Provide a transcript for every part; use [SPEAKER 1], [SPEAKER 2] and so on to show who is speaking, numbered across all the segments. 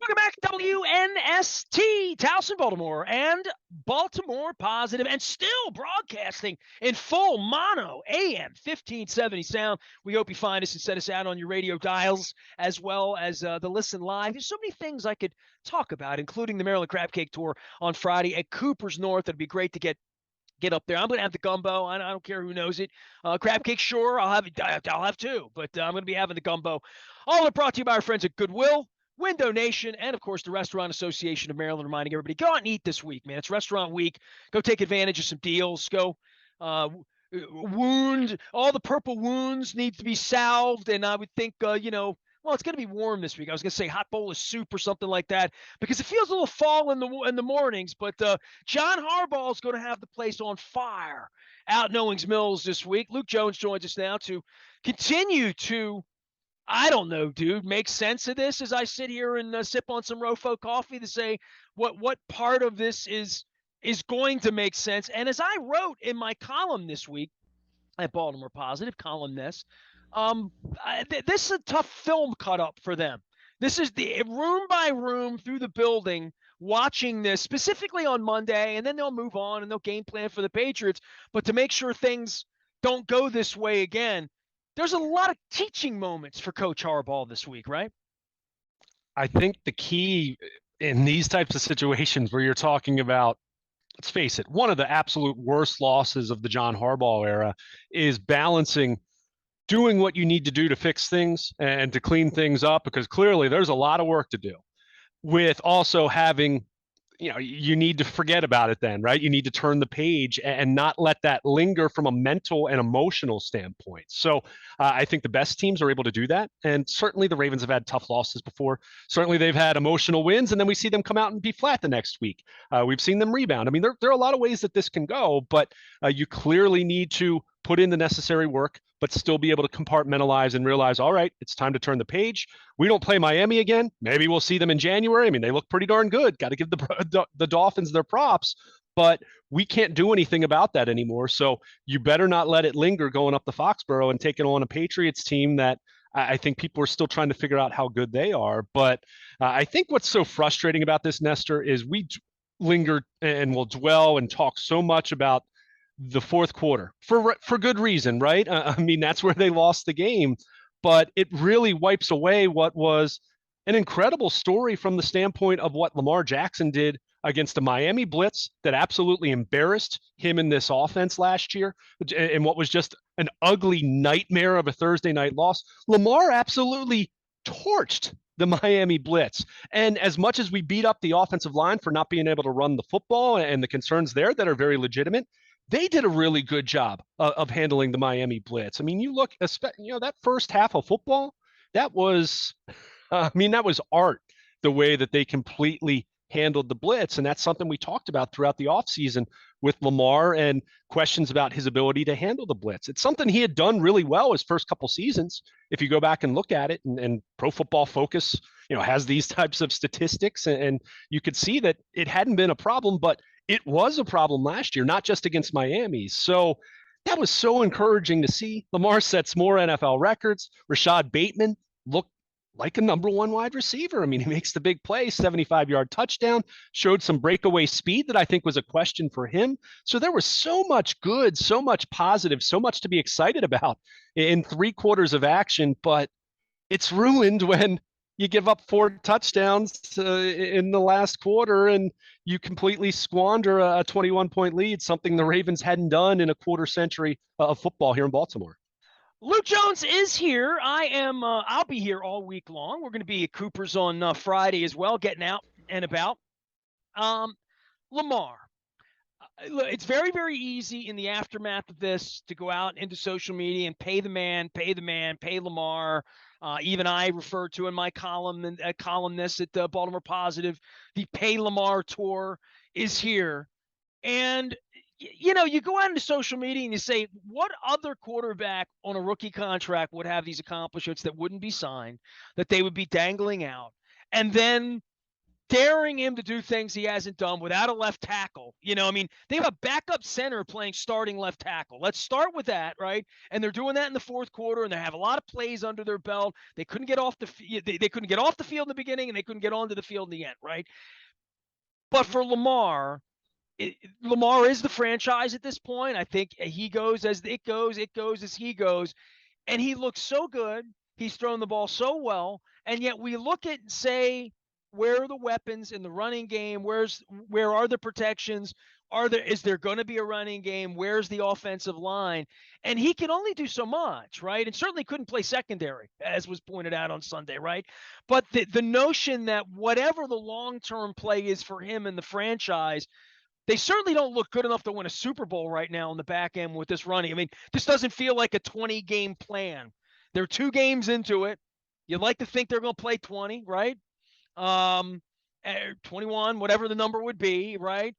[SPEAKER 1] Welcome back, WNST, Towson, Baltimore, and Baltimore Positive, and still broadcasting in full mono AM 1570 sound. We hope you find us and set us out on your radio dials, as well as the listen live. There's so many things I could talk about, including the Maryland Crab Cake Tour on Friday at Cooper's North. It'd be great to get up there. I'm going to have the gumbo. I don't care who knows it. Crab cake, sure. I'll have two, but I'm going to be having the gumbo. All are brought to you by our friends at Goodwill, Window Nation, and, of course, the Restaurant Association of Maryland, reminding everybody, go out and eat this week, man. It's restaurant week. Go take advantage of some deals. Go all the purple wounds need to be salved, and I would think, well, it's going to be warm this week. I was going to say hot bowl of soup or something like that because it feels a little fall in the mornings. But John Harbaugh is going to have the place on fire out in Owings Mills this week. Luke Jones joins us now to continue to, I don't know, dude, make sense of this as I sit here and sip on some Rofo coffee to say what part of this is going to make sense. And as I wrote in my column this week at Baltimore Positive, column this, this is a tough film cut up for them. This is the room by room through the building, watching this specifically on Monday, and then they'll move on and they'll game plan for the Patriots. But to make sure things don't go this way again, there's a lot of teaching moments for Coach Harbaugh this week, right?
[SPEAKER 2] I think the key in these types of situations where you're talking about, let's face it, one of the absolute worst losses of the John Harbaugh era is balancing doing what you need to do to fix things and to clean things up, because clearly there's a lot of work to do, with also having, you need to forget about it then, right? You need to turn the page and not let that linger from a mental and emotional standpoint. So I think the best teams are able to do that. And certainly the Ravens have had tough losses before. Certainly they've had emotional wins, and then we see them come out and be flat the next week. We've seen them rebound. I mean, there are a lot of ways that this can go, but you clearly need to put in the necessary work, but still be able to compartmentalize and realize, all right, it's time to turn the page. We don't play Miami again. Maybe we'll see them in January. I mean, they look pretty darn good. Got to give the Dolphins their props, but we can't do anything about that anymore. So you better not let it linger going up the Foxborough and taking on a Patriots team that I think people are still trying to figure out how good they are. But I think what's so frustrating about this, Nestor, is we linger and will dwell and talk so much about the fourth quarter for good reason, right? I mean, that's where they lost the game, but it really wipes away what was an incredible story from the standpoint of what Lamar Jackson did against the Miami blitz that absolutely embarrassed him in this offense last year, and what was just an ugly nightmare of a Thursday night loss. Lamar absolutely torched the Miami blitz. And as much as we beat up the offensive line for not being able to run the football and the concerns there that are very legitimate, they did a really good job of handling the Miami blitz. I mean, you look, that first half of football, that was art, the way that they completely handled the blitz. And that's something we talked about throughout the offseason with Lamar and questions about his ability to handle the blitz. It's something he had done really well his first couple seasons. If you go back and look at it, and Pro Football Focus, has these types of statistics, and you could see that it hadn't been a problem, but it was a problem last year, not just against Miami. So that was so encouraging to see. Lamar sets more NFL records. Rashad Bateman looked like a number one wide receiver. I mean, he makes the big play, 75-yard touchdown, showed some breakaway speed that I think was a question for him. So there was so much good, so much positive, so much to be excited about in 3 quarters of action, but it's ruined when you give up 4 touchdowns in the last quarter and you completely squander a 21-point lead, something the Ravens hadn't done in a quarter century of football here in Baltimore.
[SPEAKER 1] Luke Jones is here. I'll be here all week long. We're going to be at Cooper's on Friday as well, getting out and about. Lamar. It's very, very easy in the aftermath of this to go out into social media and pay the man, pay Lamar. Even I refer to in my columnist at the Baltimore Positive, the Pay Lamar tour is here. And, you go out into social media and you say, what other quarterback on a rookie contract would have these accomplishments that wouldn't be signed, that they would be dangling out? And then daring him to do things he hasn't done without a left tackle. I mean, they have a backup center playing starting left tackle. Let's start with that, right? And they're doing that in the fourth quarter, and they have a lot of plays under their belt. They couldn't get off they couldn't get off the field in the beginning, and they couldn't get onto the field in the end, right? But for Lamar, Lamar is the franchise at this point. I think he goes as it goes as he goes. And he looks so good. He's thrown the ball so well. And yet we look at and say, where are the weapons in the running game? Where are the protections? Is there going to be a running game? Where's the offensive line? And he can only do so much, right? And certainly couldn't play secondary, as was pointed out on Sunday, right? But the notion that whatever the long-term play is for him in the franchise, they certainly don't look good enough to win a Super Bowl right now on the back end with this running. I mean, this doesn't feel like a 20-game plan. They're 2 games into it. You'd like to think they're going to play 20, right? 21, whatever the number would be, right?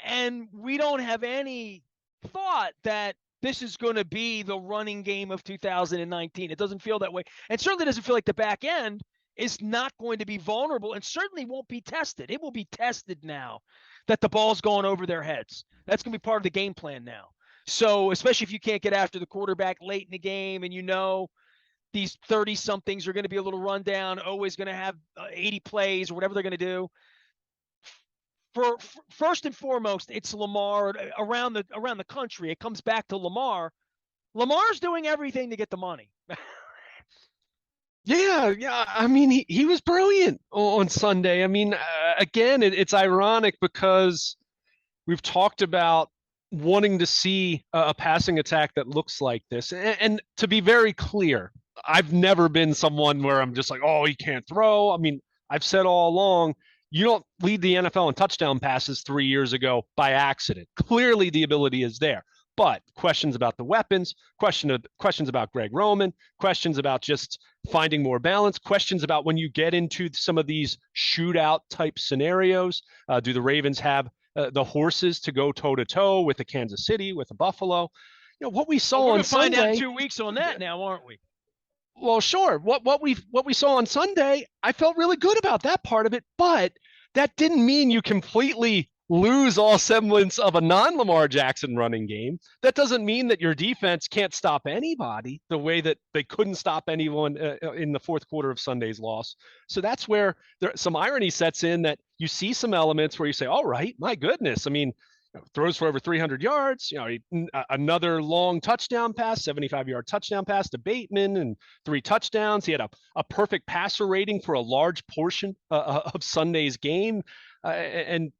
[SPEAKER 1] And we don't have any thought that this is going to be the running game of 2019. It doesn't feel that way. And certainly doesn't feel like the back end is not going to be vulnerable and certainly won't be tested. It will be tested now that the ball's going over their heads. That's going to be part of the game plan now. So especially if you can't get after the quarterback late in the game and these 30-somethings are going to be a little rundown, always going to have 80 plays or whatever they're going to do. For first and foremost, it's Lamar around the country. It comes back to Lamar. Lamar's doing everything to get the money.
[SPEAKER 2] Yeah. I mean, he was brilliant on Sunday. I mean, again, it's ironic because we've talked about wanting to see a passing attack that looks like this. And to be very clear, I've never been someone where I'm just like, oh, he can't throw. I mean, I've said all along, you don't lead the NFL in touchdown passes 3 years ago by accident. Clearly, the ability is there. But questions about the weapons, questions about Greg Roman, questions about just finding more balance, questions about when you get into some of these shootout type scenarios. Do the Ravens have the horses to go toe-to-toe with the Kansas City, with the Buffalo? What we saw on Sunday.
[SPEAKER 1] We're going to find out 2 weeks on that now, aren't we?
[SPEAKER 2] Well, sure. What we saw on Sunday, I felt really good about that part of it, but that didn't mean you completely lose all semblance of a non-Lamar Jackson running game. That doesn't mean that your defense can't stop anybody the way that they couldn't stop anyone in the fourth quarter of Sunday's loss. So that's where some irony sets in, that you see some elements where you say, all right, my goodness. I mean, throws for over 300 yards, another long touchdown pass, 75-yard touchdown pass to Bateman, and 3 touchdowns. He had a perfect passer rating for a large portion of Sunday's game. And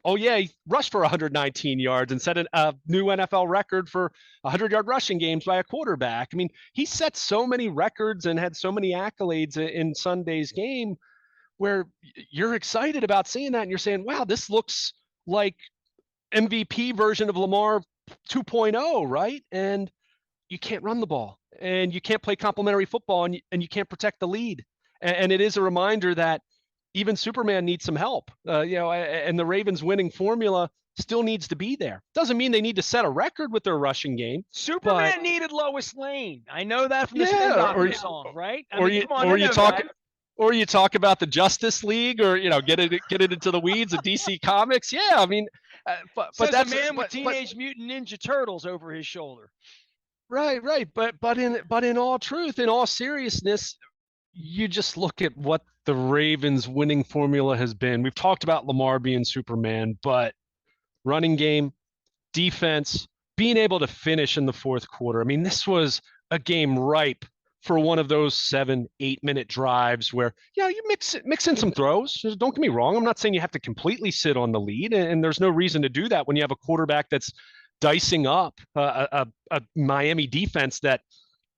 [SPEAKER 2] he rushed for 119 yards and set a new NFL record for 100-yard rushing games by a quarterback. I mean, he set so many records and had so many accolades in Sunday's game where you're excited about seeing that, and you're saying, wow, this looks like MVP version of Lamar 2.0, right? And you can't run the ball, and you can't play complementary football, and you can't protect the lead. And it is a reminder that even Superman needs some help, and the Ravens winning formula still needs to be there. Doesn't mean they need to set a record with their rushing game.
[SPEAKER 1] Superman needed Lois Lane. I know that from the Spin Doctor song, right?
[SPEAKER 2] Or you talk about the Justice League, or get it into the weeds of DC Comics. Yeah, I mean, but
[SPEAKER 1] that's a man with Teenage Mutant Ninja Turtles over his shoulder.
[SPEAKER 2] Right. But in all truth, in all seriousness, you just look at what the Ravens' winning formula has been. We've talked about Lamar being Superman, but running game, defense, being able to finish in the fourth quarter. I mean, this was a game ripe for one of those 7-8 minute drives where, you mix in some throws. Don't get me wrong. I'm not saying you have to completely sit on the lead, and there's no reason to do that when you have a quarterback that's dicing up a Miami defense that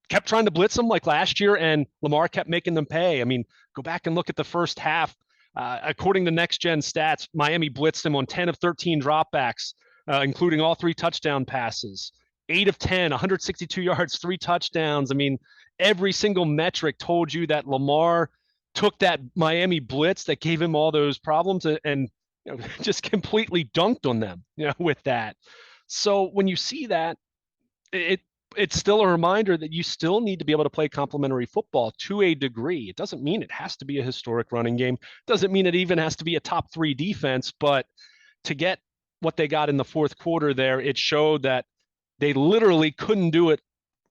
[SPEAKER 2] kept trying to blitz them like last year, and Lamar kept making them pay. I mean, go back and look at the first half. According to Next Gen Stats, Miami blitzed him on 10 of 13 dropbacks, including all 3 touchdown passes. 8 of 10, 162 yards, 3 touchdowns. I mean, every single metric told you that Lamar took that Miami blitz that gave him all those problems and just completely dunked on them, with that. So when you see that, it's still a reminder that you still need to be able to play complementary football to a degree. It doesn't mean it has to be a historic running game. Doesn't mean it even has to be a top 3 defense, but to get what they got in the fourth quarter there, it showed that they literally couldn't do it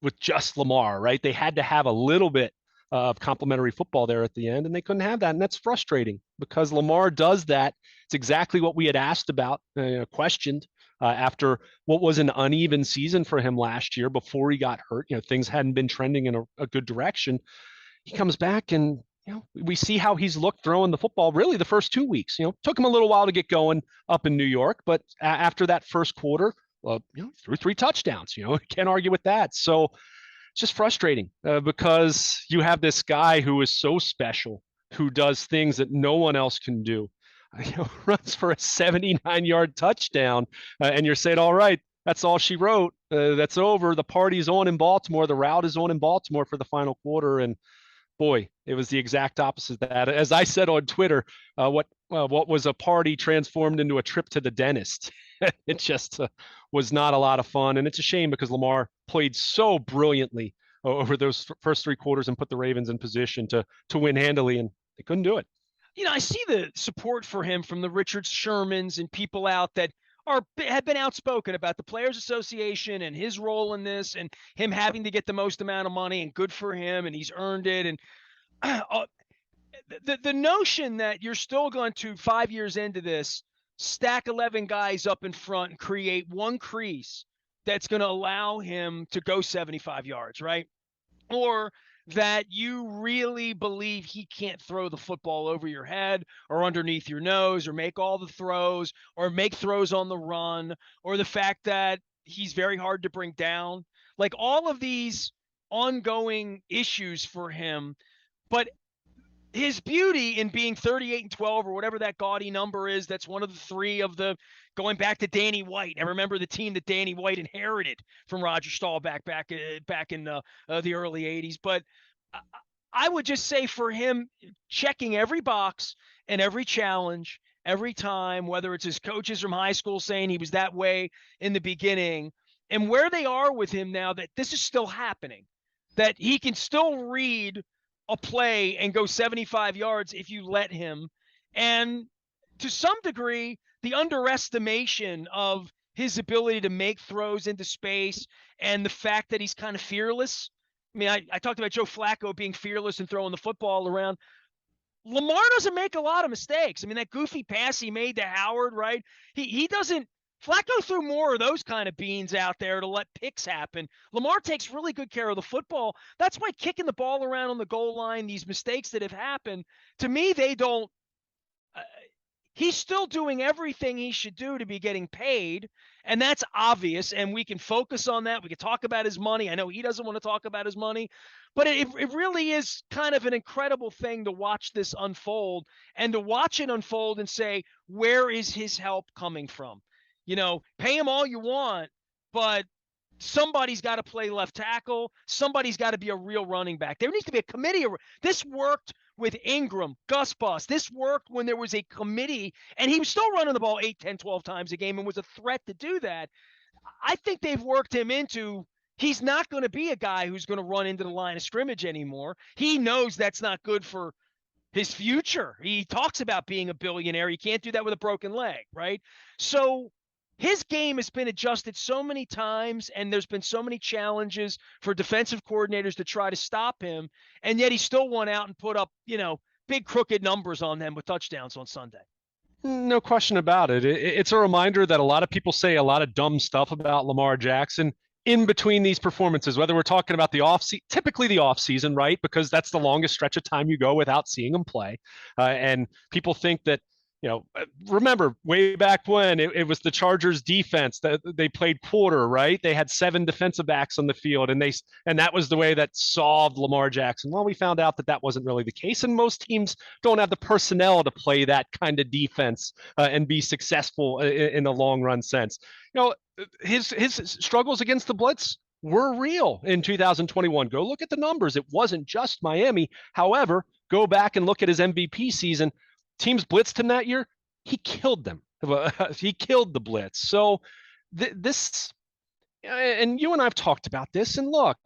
[SPEAKER 2] with just Lamar, right? They had to have a little bit of complementary football there at the end, and they couldn't have that. And that's frustrating because Lamar does that. It's exactly what we had asked about, questioned after what was an uneven season for him last year before he got hurt. Things hadn't been trending in a good direction. He comes back and we see how he's looked throwing the football really the first 2 weeks. Took him a little while to get going up in New York, but after that first quarter, threw 3 touchdowns. Can't argue with that. So it's just frustrating because you have this guy who is so special, who does things that no one else can do. Runs for a 79-yard touchdown, and you're saying, all right, that's all she wrote. That's over. The party's on in Baltimore. The route is on in Baltimore for the final quarter. And boy, it was the exact opposite of that. As I said on Twitter, what was a party transformed into a trip to the dentist. It just was not a lot of fun. And it's a shame because Lamar played so brilliantly over those first 3 quarters and put the Ravens in position to win handily, and they couldn't do it.
[SPEAKER 1] I see the support for him from the Richard Shermans and people out that have been outspoken about the Players Association and his role in this and him having to get the most amount of money, and good for him, and he's earned it. And the notion that you're still going to, 5 years into this, stack 11 guys up in front and create one crease that's going to allow him to go 75 yards, right? Or that you really believe he can't throw the football over your head or underneath your nose or make all the throws or make throws on the run, or the fact that he's very hard to bring down. Like all of these ongoing issues for him, but his beauty in being 38-12 or whatever that gaudy number is, that's one of the 3 of the, going back to Danny White. I remember the team that Danny White inherited from Roger Staubach back in the early 80s. But I would just say for him, checking every box and every challenge every time, whether it's his coaches from high school saying he was that way in the beginning, and where they are with him now, that this is still happening, that he can still read a play and go 75 yards if you let him. And to some degree, the underestimation of his ability to make throws into space and the fact that he's kind of fearless. I mean, I talked about Joe Flacco being fearless and throwing the football around. Lamar doesn't make a lot of mistakes. I mean, that goofy pass he made to Howard, right? He doesn't. Flacco threw more of those kind of beans out there to let picks happen. Lamar takes really good care of the football. That's why kicking the ball around on the goal line, these mistakes that have happened, to me, they don't he's still doing everything he should do to be getting paid, and that's obvious, and we can focus on that. We can talk about his money. I know he doesn't want to talk about his money, but it really is kind of an incredible thing to watch this unfold, and to watch it unfold and say, where is his help coming from? Pay him all you want, but somebody's got to play left tackle. Somebody's got to be a real running back. There needs to be a committee. This worked with Ingram, Gus Bus. This worked when there was a committee, and he was still running the ball 8, 10, 12 times a game and was a threat to do that. I think they've worked him into, he's not going to be a guy who's going to run into the line of scrimmage anymore. He knows that's not good for his future. He talks about being a billionaire. He can't do that with a broken leg, right? So his game has been adjusted so many times, and there's been so many challenges for defensive coordinators to try to stop him, and yet he still went out and put up, big crooked numbers on them with touchdowns on Sunday.
[SPEAKER 2] No question about it. It's a reminder that a lot of people say a lot of dumb stuff about Lamar Jackson in between these performances, whether we're talking about the typically the off season, right? Because that's the longest stretch of time you go without seeing him play. And people think that, remember way back when it was the Chargers defense that they played quarter, right? They had 7 defensive backs on the field, and that was the way that solved Lamar Jackson. Well, we found out that wasn't really the case, and most teams don't have the personnel to play that kind of defense and be successful in the long run sense. His struggles against the blitz were real in 2021. Go look at the numbers. It wasn't just Miami. However, go back and look at his MVP season. Teams blitzed him that year. He killed them. He killed the blitz. So this And you and I've talked about this. And look,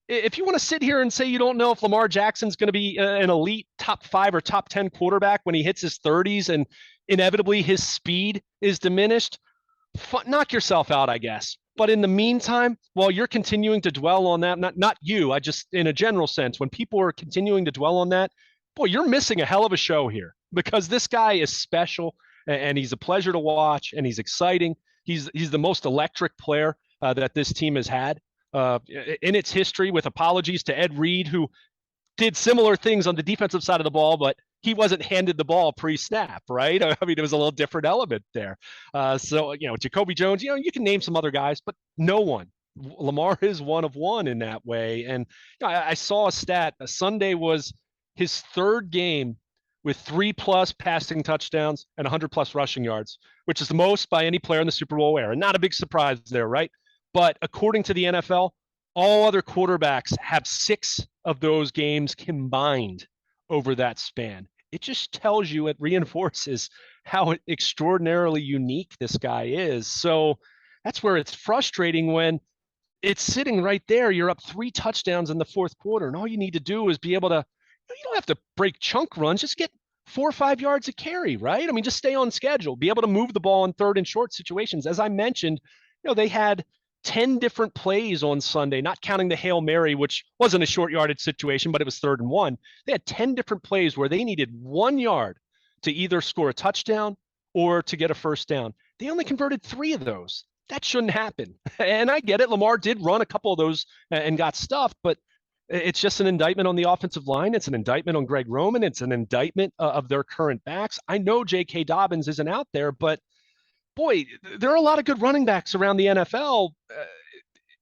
[SPEAKER 2] if you want to sit here and say you don't know if Lamar Jackson's going to be an elite top 5 or top 10 quarterback when he hits his 30s and inevitably his speed is diminished, knock yourself out, I guess. But in the meantime, while you're continuing to dwell on that, not you, I just in a general sense, when people are continuing to dwell on that, boy, you're missing a hell of a show here because this guy is special and he's a pleasure to watch and he's exciting. He's the most electric player that this team has had in its history. With apologies to Ed Reed, who did similar things on the defensive side of the ball, but he wasn't handed the ball pre-snap, right? I mean, it was a little different element there. So, Jacoby Jones, you can name some other guys, but no one. Lamar is one of one in that way. And I saw a stat. Sunday was his third game with 3+ passing touchdowns and 100+ rushing yards, which is the most by any player in the Super Bowl era. Not a big surprise there, right? But according to the NFL, all other quarterbacks have 6 of those games combined over that span. It just tells you, it reinforces how extraordinarily unique this guy is. So that's where it's frustrating when it's sitting right there. You're up 3 touchdowns in the fourth quarter, and all you need to do is be able to, you don't have to break chunk runs, just get 4 or 5 yards a carry, right? I mean, just stay on schedule, be able to move the ball in third and short situations. As I mentioned, they had 10 different plays on Sunday, not counting the Hail Mary, which wasn't a short yardage situation, but it was 3rd and 1. They had 10 different plays where they needed 1 yard to either score a touchdown or to get a first down. They only converted 3 of those. That shouldn't happen. And I get it. Lamar did run a couple of those and got stuffed, but it's just an indictment on the offensive line. It's an indictment on Greg Roman. It's an indictment of their current backs. I know J.K. Dobbins isn't out there, but boy, there are a lot of good running backs around the NFL.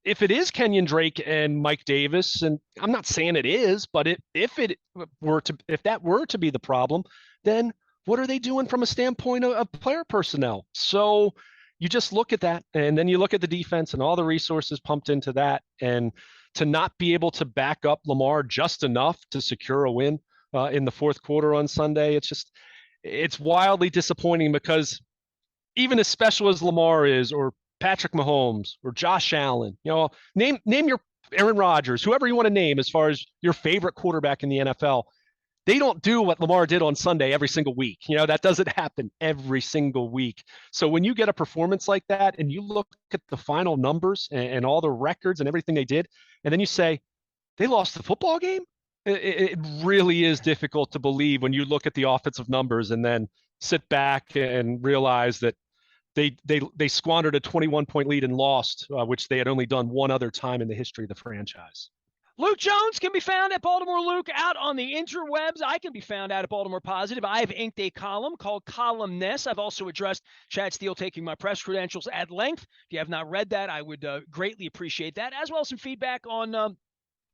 [SPEAKER 2] If it is Kenyon Drake and Mike Davis, and I'm not saying it is, but if that were to be the problem, then what are they doing from a standpoint of player personnel? So you just look at that, and then you look at the defense and all the resources pumped into that, and to not be able to back up Lamar just enough to secure a win in the fourth quarter on Sunday, it's wildly disappointing because even as special as Lamar is, or Patrick Mahomes, or Josh Allen, name your Aaron Rodgers, whoever you want to name as far as your favorite quarterback in the NFL, they don't do what Lamar did on Sunday every single week. That doesn't happen every single week. So when you get a performance like that and you look at the final numbers and all the records and everything they did, and then you say, they lost the football game? It really is difficult to believe when you look at the offensive numbers and then sit back and realize that they squandered a 21-point lead and lost, which they had only done one other time in the history of the franchise.
[SPEAKER 1] Luke Jones can be found at Baltimore Luke out on the interwebs. I can be found out at Baltimore Positive. I have inked a column called Columnist. I've also addressed Chad Steele taking my press credentials at length. If you have not read that, I would greatly appreciate that, as well as some feedback on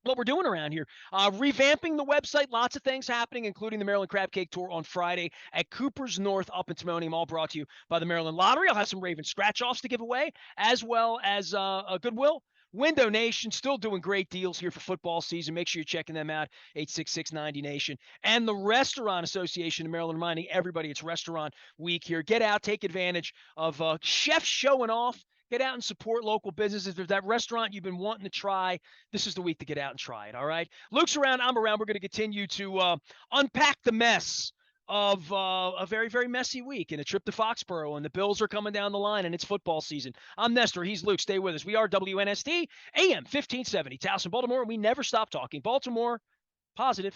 [SPEAKER 1] what we're doing around here. Revamping the website, lots of things happening, including the Maryland Crab Cake Tour on Friday at Cooper's North up in Timonium, all brought to you by the Maryland Lottery. I'll have some Ravens scratch-offs to give away, as well as a Goodwill. Window Nation still doing great deals here for football season. Make sure you're checking them out, 866-90-NATION. And the Restaurant Association of Maryland, reminding everybody it's Restaurant Week here. Get out, take advantage of chefs showing off. Get out and support local businesses. If there's that restaurant you've been wanting to try, this is the week to get out and try it, all right? Luke's around. I'm around. We're going to continue to unpack the mess of a very, very messy week and a trip to Foxborough, and the Bills are coming down the line, and it's football season. I'm Nestor. He's Luke. Stay with us. We are WNST, AM 1570, Towson, Baltimore, and we never stop talking. Baltimore, positive.